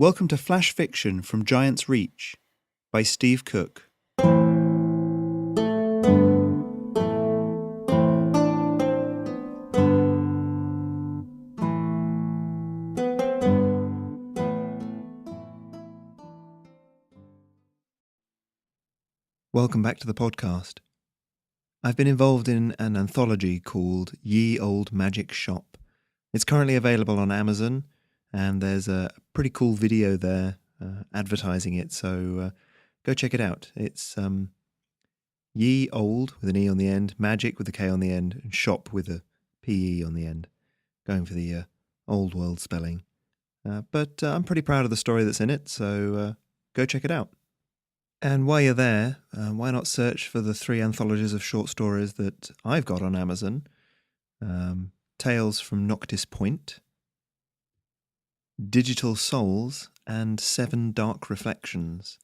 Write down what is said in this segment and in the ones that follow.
Welcome to Flash Fiction from Giant's Reach by Steve Cook. Welcome back to the podcast. I've been involved in an anthology called Ye Olde Magic Shop. It's currently available on Amazon, and there's a pretty cool video there advertising it, so go check it out. It's Ye Olde with an E on the end, Magic with a K on the end, and Shop with a P-E on the end, going for the old world spelling. But I'm pretty proud of the story that's in it, so go check it out. And while you're there, why not search for the 3 anthologies of short stories that I've got on Amazon. Tales from Noctis Point, Digital Souls, and 7 Dark Reflections.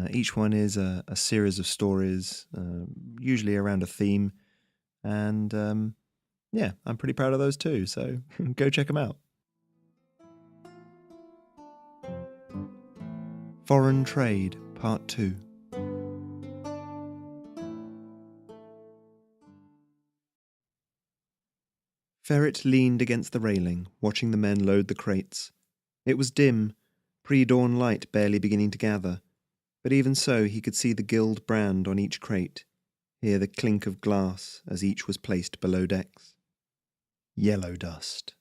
Each one is a series of stories, usually around a theme, and I'm pretty proud of those too, so go check them out. Foreign Trade, Part 2. Ferret leaned against the railing, watching the men load the crates. It was dim, pre-dawn light barely beginning to gather, but even so he could see the guild brand on each crate, hear the clink of glass as each was placed below decks. Yellowdust.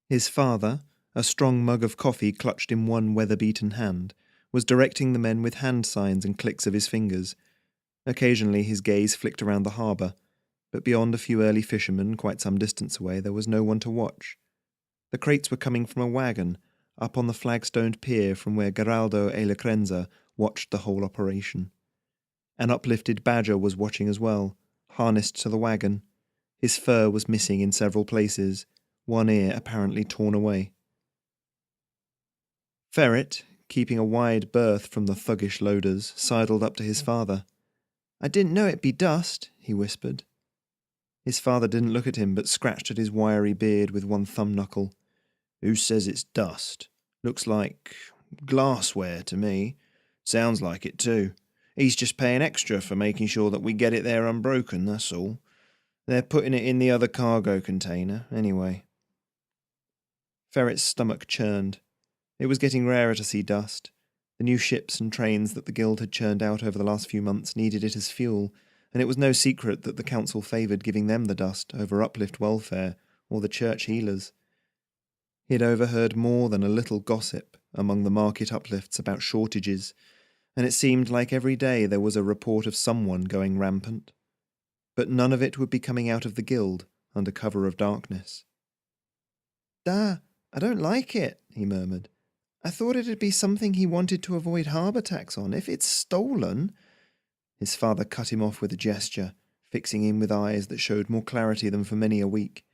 His father, a strong mug of coffee clutched in one weather-beaten hand, was directing the men with hand signs and clicks of his fingers. Occasionally his gaze flicked around the harbour, but beyond a few early fishermen quite some distance away there was no one to watch. The crates were coming from a wagon, up on the flagstoned pier from where Geraldo e Lacrenza watched the whole operation. An uplifted badger was watching as well, harnessed to the wagon. His fur was missing in several places, one ear apparently torn away. Ferret, keeping a wide berth from the thuggish loaders, sidled up to his father. "I didn't know it'd be dust," he whispered. His father didn't look at him, but scratched at his wiry beard with one thumb knuckle. "Who says it's dust? Looks like glassware to me. Sounds like it too. He's just paying extra for making sure that we get it there unbroken, that's all. They're putting it in the other cargo container, anyway." Ferret's stomach churned. It was getting rarer to see dust. The new ships and trains that the guild had churned out over the last few months needed it as fuel, and it was no secret that the council favoured giving them the dust over uplift welfare or the church healers. He had overheard more than a little gossip among the market uplifts about shortages, and it seemed like every day there was a report of someone going rampant. But none of it would be coming out of the guild under cover of darkness. "Dad, I don't like it," he murmured. "I thought it'd be something he wanted to avoid harbour tax on. If it's stolen—" His father cut him off with a gesture, fixing him with eyes that showed more clarity than for many a week.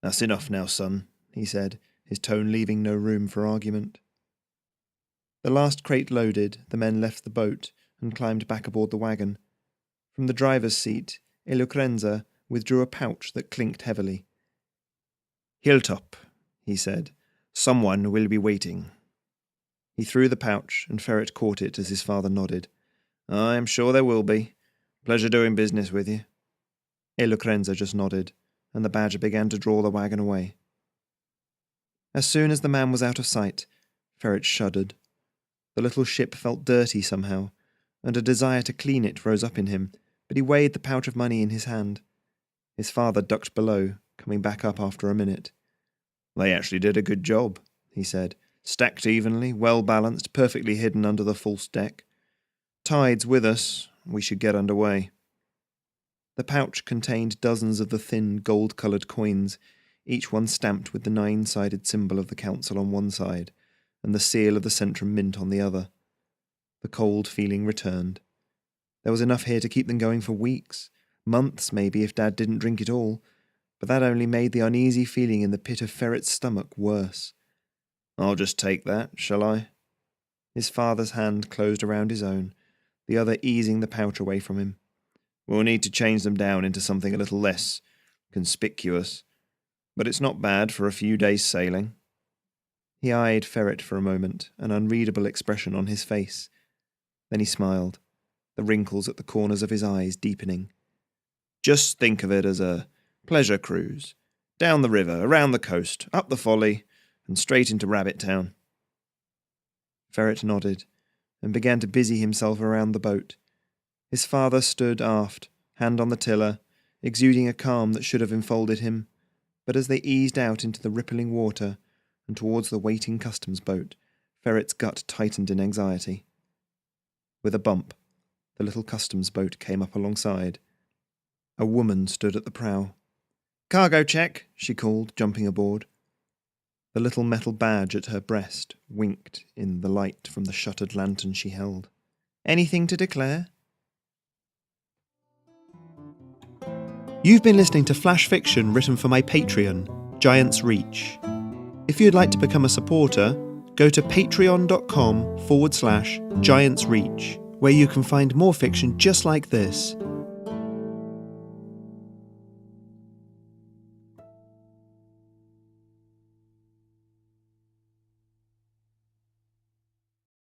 "That's enough now, son," he said, his tone leaving no room for argument. The last crate loaded, the men left the boat and climbed back aboard the wagon. From the driver's seat, Elocrenza withdrew a pouch that clinked heavily. "Hilltop," he said. "Someone will be waiting." He threw the pouch, and Ferret caught it as his father nodded. "I am sure there will be. Pleasure doing business with you." Elocrenza just nodded, and the badger began to draw the wagon away. As soon as the man was out of sight, Ferret shuddered. The little ship felt dirty somehow, and a desire to clean it rose up in him, but he weighed the pouch of money in his hand. His father ducked below, coming back up after a minute. "They actually did a good job," he said. "Stacked evenly, well balanced, perfectly hidden under the false deck. Tide's with us. We should get underway." The pouch contained dozens of the thin, gold-coloured coins, each one stamped with the 9-sided symbol of the council on one side, and the seal of the Centrum Mint on the other. The cold feeling returned. There was enough here to keep them going for weeks, months maybe if Dad didn't drink it all, but that only made the uneasy feeling in the pit of Ferret's stomach worse. "I'll just take that, shall I?" His father's hand closed around his own, the other easing the pouch away from him. "We'll need to change them down into something a little less conspicuous, but it's not bad for a few days' sailing." He eyed Ferret for a moment, an unreadable expression on his face. Then he smiled, the wrinkles at the corners of his eyes deepening. Just think of it as a pleasure cruise. Down the river, around the coast, up the folly, and straight into Rabbit Town. Ferret nodded, and began to busy himself around the boat. His father stood aft, hand on the tiller, exuding a calm that should have enfolded him, but as they eased out into the rippling water and towards the waiting customs boat, Ferret's gut tightened in anxiety. With a bump, the little customs boat came up alongside. A woman stood at the prow. "Cargo check," she called, jumping aboard. The little metal badge at her breast winked in the light from the shuttered lantern she held. "Anything to declare?" You've been listening to flash fiction written for my Patreon, Giant's Reach. If you'd like to become a supporter, go to patreon.com/Giant's Reach, where you can find more fiction just like this,